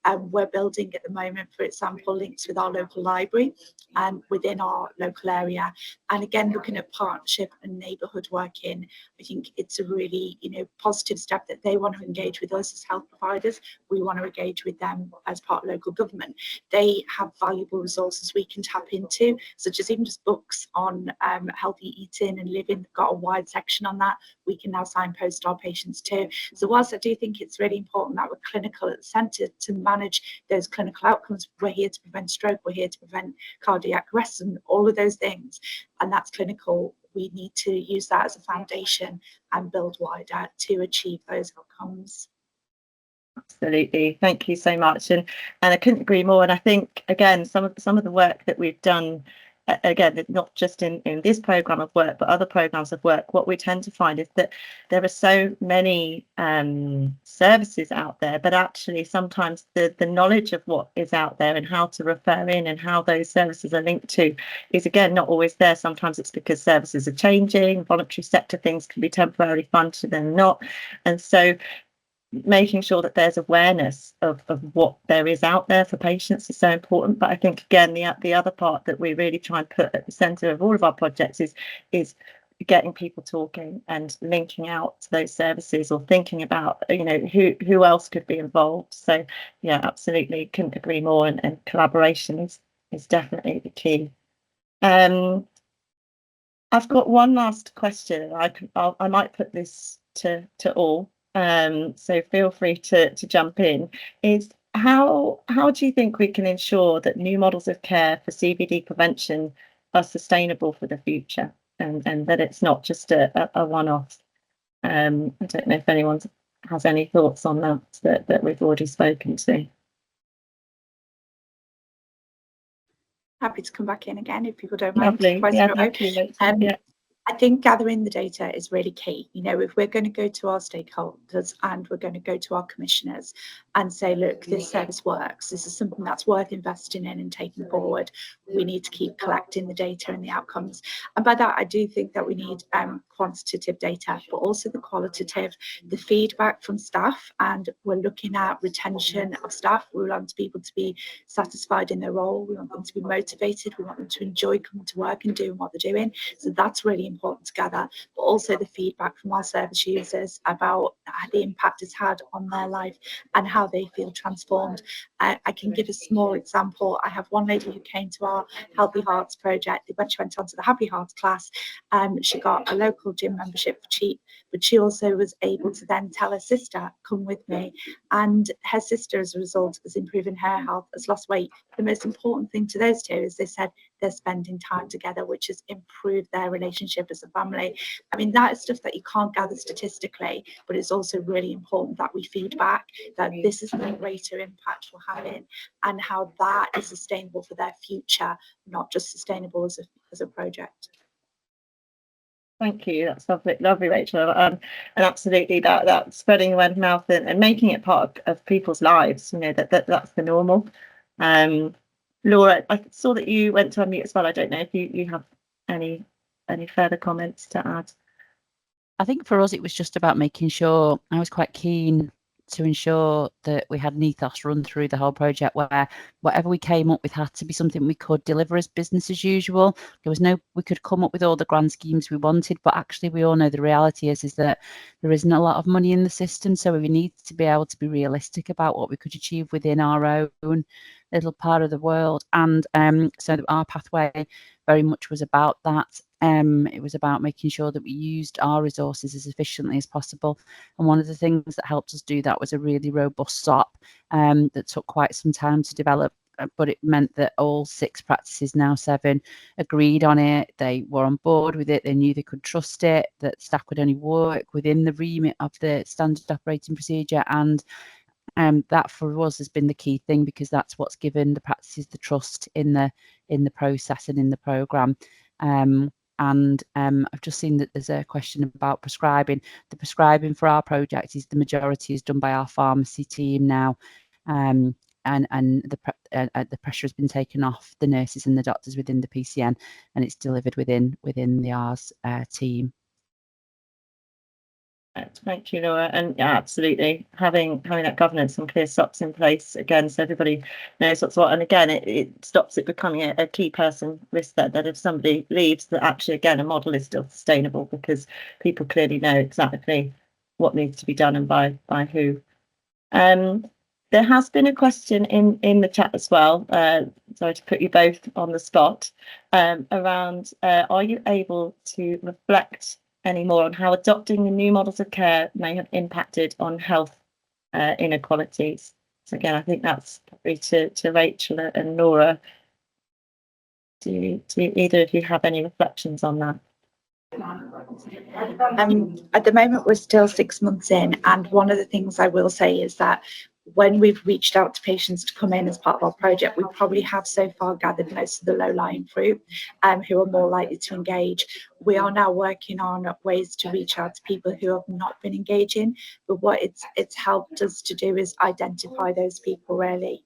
We're building at the moment, for example, links with our local library and within our local area. And again, looking at partnership and neighbourhood working, I think it's a really, you know, positive step that they want to engage with us as health providers. We want to engage with them as part of local government. They have valuable resources we can tap into, such as even just books on healthy eating and living. They've got a wide section on that. We can now signpost our patients too. So whilst I do think it's really important that we're clinical at the centre to manage those clinical outcomes, we're here to prevent stroke, we're here to prevent cardiac arrest and all of those things, and that's clinical. We need to use that as a foundation and build wider to achieve those outcomes. Absolutely, thank you so much, and I couldn't agree more. And I think again, some of the work that we've done, again, not just in this programme of work, but other programmes of work, what we tend to find is that there are so many services out there, but actually sometimes the knowledge of what is out there and how to refer in and how those services are linked to is, again, not always there. Sometimes it's because services are changing, voluntary sector things can be temporarily funded and not. And so making sure that there's awareness of what there is out there for patients is so important. But I think, again, the other part that we really try and put at the centre of all of our projects is getting people talking and linking out to those services, or thinking about, you know, who else could be involved. So yeah, absolutely, couldn't agree more. And collaboration is definitely the key. I've got one last question. I might put this to all. So feel free to jump in. Is how do you think we can ensure that new models of care for CVD prevention are sustainable for the future, and that it's not just a one-off? I don't know if anyone has any thoughts on that we've already spoken to. Happy to come back in again if people don't mind. Lovely. Yeah, thank you. Yeah. I think gathering the data is really key. You know, if we're going to go to our stakeholders and we're going to go to our commissioners and say, look, this service works, this is something that's worth investing in and taking forward, we need to keep collecting the data and the outcomes. And by that, I do think that we need quantitative data, but also the qualitative, the feedback from staff. And we're looking at retention of staff. We want people to be satisfied in their role. We want them to be motivated. We want them to enjoy coming to work and doing what they're doing. So that's really important to gather, but also the feedback from our service users about the impact it's had on their life and how they feel transformed. I can give a small example. I have one lady who came to our Healthy Hearts project. When she went on to the Happy Hearts class, she got a local gym membership for cheap, but she also was able to then tell her sister, come with me, and her sister, as a result, is improving her health, has lost weight. The most important thing to those two is they said they're spending time together, which has improved their relationship as a family. I mean, that is stuff that you can't gather statistically, but it's also really important that we feed back that this is the greater impact we're having and how that is sustainable for their future, not just sustainable as a project. Thank you. That's lovely, Rachel. And absolutely that spreading word of mouth and making it part of people's lives. You know, that's the normal. Laura, I saw that you went to unmute as well. I don't know if you have any further comments to add. I think for us it was just about making sure, I was quite keen to ensure that we had an ethos run through the whole project where whatever we came up with had to be something we could deliver as business as usual. We could come up with all the grand schemes we wanted, but actually we all know the reality is that there isn't a lot of money in the system, so we need to be able to be realistic about what we could achieve within our own little part of the world. And so our pathway very much was about that. It was about making sure that we used our resources as efficiently as possible. And one of the things that helped us do that was a really robust SOP that took quite some time to develop. But it meant that all 6 practices, now 7, agreed on it. They were on board with it. They knew they could trust it, that staff could only work within the remit of the standard operating procedure. And that for us has been the key thing, because that's what's given the practices the trust in the process and in the programme. And I've just seen that there's a question about prescribing. The prescribing for our project is the majority is done by our pharmacy team now, and the pressure has been taken off the nurses and the doctors within the PCN, and it's delivered within the R's team. Thank you, Laura. And yeah, absolutely, having that governance and clear SOPs in place again, so everybody knows what's what. And again, it stops it becoming a key person risk that if somebody leaves, that actually again a model is still sustainable, because people clearly know exactly what needs to be done and by who. There has been a question in the chat as well. Sorry to put you both on the spot, around are you able to reflect any more on how adopting the new models of care may have impacted on health inequalities? So again, I think that's probably to Rachel and Laura. Do either of you have any reflections on that? At the moment, we're still 6 months in, and one of the things I will say is that when we've reached out to patients to come in as part of our project, we probably have so far gathered most of the low-lying fruit who are more likely to engage. We are now working on ways to reach out to people who have not been engaging, but what it's helped us to do is identify those people really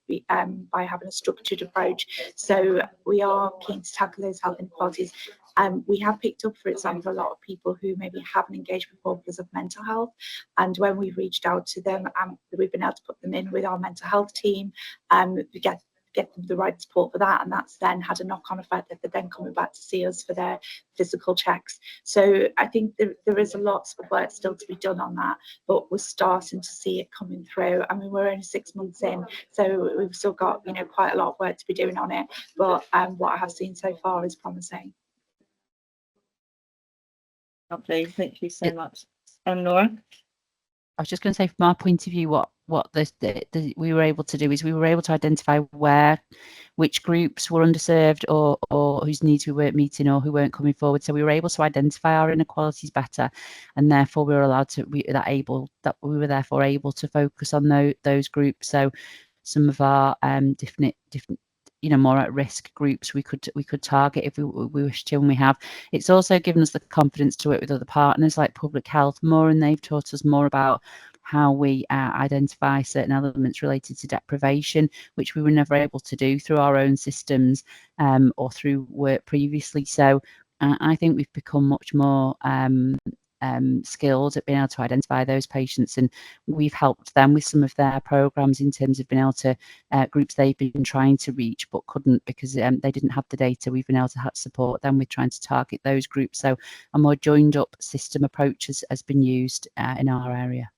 by having a structured approach. So we are keen to tackle those health inequalities. We have picked up, for example, a lot of people who maybe haven't engaged before because of mental health. And when we've reached out to them, we've been able to put them in with our mental health team, we get them the right support for that. And that's then had a knock-on effect that they're then coming back to see us for their physical checks. So I think there is a lot of work still to be done on that, but we're starting to see it coming through. I mean, we're only 6 months in, so we've still got, quite a lot of work to be doing on it. But what I have seen so far is promising. Lovely, thank you so much. And Laura? I was just going to say, from our point of view, what we were able to do is we were able to identify which groups were underserved or whose needs we weren't meeting or who weren't coming forward. So we were able to identify our inequalities better, and therefore we were therefore able to focus on those groups. So some of our different more at risk groups we could target if we wish to, and we have. It's also given us the confidence to work with other partners like Public Health more, and they've taught us more about how we identify certain elements related to deprivation, which we were never able to do through our own systems or through work previously. So I think we've become much more skilled at being able to identify those patients, and we've helped them with some of their programs in terms of being able to groups they've been trying to reach but couldn't because they didn't have the data. We've been able to support them with trying to target those groups. So a more joined up system approach has been used in our area.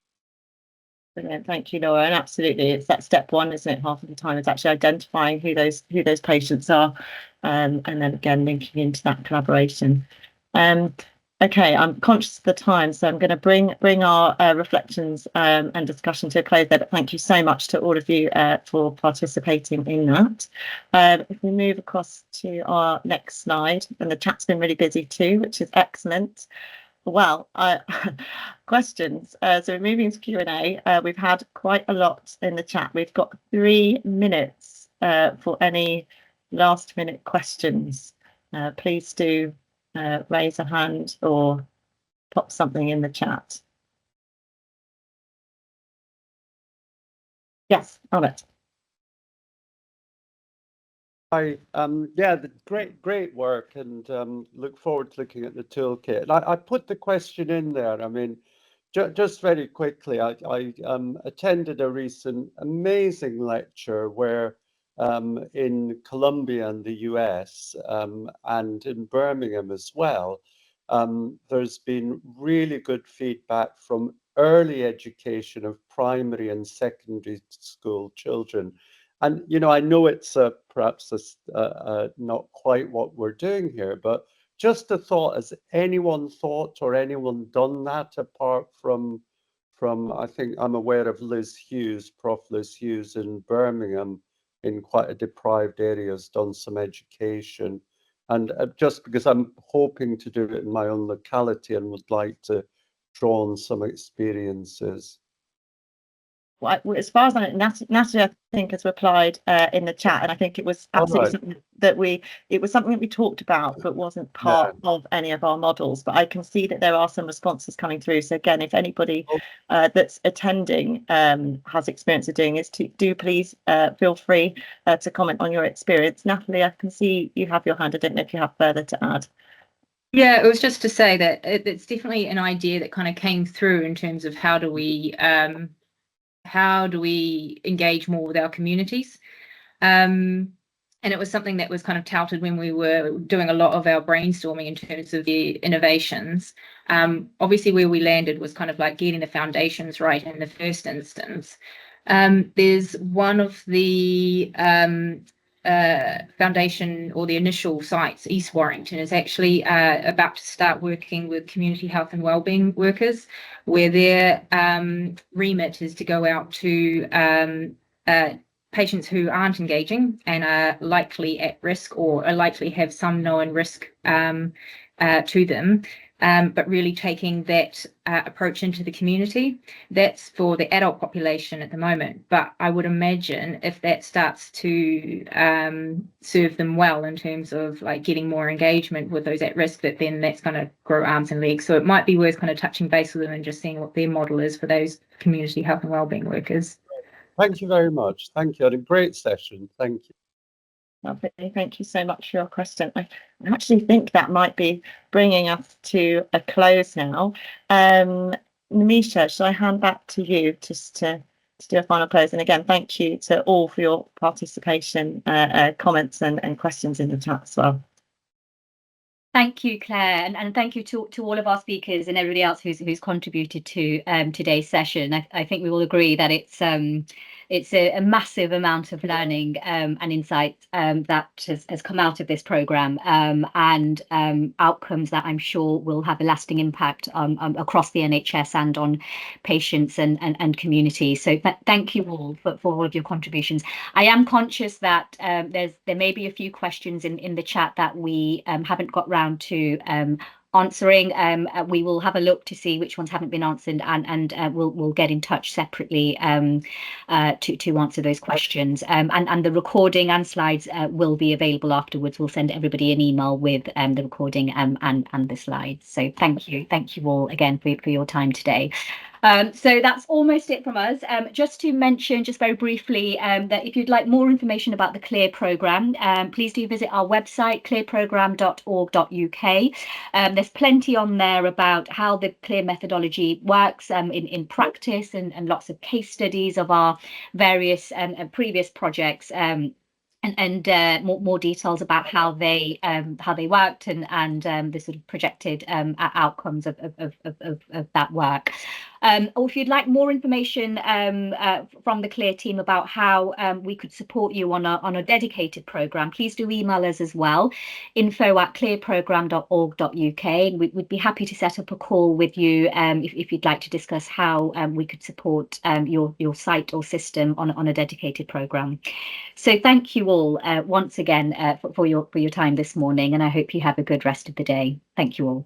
Brilliant, thank you, Laura. And absolutely, it's that step one, isn't it? Half of the time it's actually identifying who those patients are, and then again linking into that collaboration. Okay, I'm conscious of the time, so I'm going to bring our reflections and discussion to a close there. But thank you so much to all of you for participating in that. If we move across to our next slide, and the chat's been really busy too, which is excellent. Well, questions. So we're moving to Q&A. We've had quite a lot in the chat. We've got 3 minutes for any last minute questions. Please do raise a hand or pop something in the chat. Yes, Albert. Hi, yeah, great work, and look forward to looking at the toolkit. I put the question in there. I mean, just very quickly, I attended a recent amazing lecture where in Colombia and the US and in Birmingham as well, there's been really good feedback from early education of primary and secondary school children. And, you know, I know it's perhaps not quite what we're doing here, but just a thought, has anyone thought or anyone done that apart from I think I'm aware of Liz Hughes, Prof. Liz Hughes in Birmingham, in quite a deprived area, has done some education. And just because I'm hoping to do it in my own locality and would like to draw on some experiences. Well, as far as I know, Natalie, I think, has replied in the chat, and I think it was absolutely something that we talked about, but wasn't part of any of our models. But I can see that there are some responses coming through. So again, if anybody that's attending has experience of doing this, do please feel free to comment on your experience. Natalie, I can see you have your hand. I don't know if you have further to add. Yeah, it was just to say that it's definitely an idea that kind of came through in terms of how do we engage more with our communities, and it was something that was kind of touted when we were doing a lot of our brainstorming in terms of the innovations. Obviously where we landed was kind of like getting the foundations right in the first instance. There's one of the foundation or the initial sites, East Warrington, is actually about to start working with community health and wellbeing workers, where their remit is to go out to patients who aren't engaging and are likely at risk or are likely have some known risk to them, but really taking that approach into the community. That's for the adult population at the moment, but I would imagine if that starts to serve them well in terms of like getting more engagement with those at risk, that then that's going to grow arms and legs. So it might be worth kind of touching base with them and just seeing what their model is for those community health and wellbeing workers. Thank you very much. Thank you. I had a great session. Thank you. Lovely. Thank you so much for your question. I actually think that might be bringing us to a close now. Namisha, shall I hand back to you just to do a final close? And again, thank you to all for your participation, comments and questions in the chat as well. Thank you, Claire, and thank you to all of our speakers and everybody else who's contributed to today's session. I think we all agree that it's a massive amount of learning and insight that has come out of this programme, and outcomes that I'm sure will have a lasting impact across the NHS and on patients and communities. So thank you all for all of your contributions. I am conscious that there may be a few questions in the chat that we haven't got round to answering. We will have a look to see which ones haven't been answered, and we'll get in touch separately to answer those questions. And the recording and slides will be available afterwards. We'll send everybody an email with the recording and the slides. So thank you all again for your time today. So that's almost it from us. Just to mention, just very briefly, that if you'd like more information about the CLEAR programme, please do visit our website, clearprogramme.org.uk. There's plenty on there about how the CLEAR methodology works in practice, and lots of case studies of our various previous projects. And more details about how they worked, and the sort of projected outcomes of that work. Or if you'd like more information from the CLEAR team about how we could support you on a dedicated programme, please do email us as well, info@clearprogramme.org.uk, and we'd be happy to set up a call with you if you'd like to discuss how we could support your site or system on a dedicated programme. So thank you all once again for your time this morning, and I hope you have a good rest of the day. Thank you all.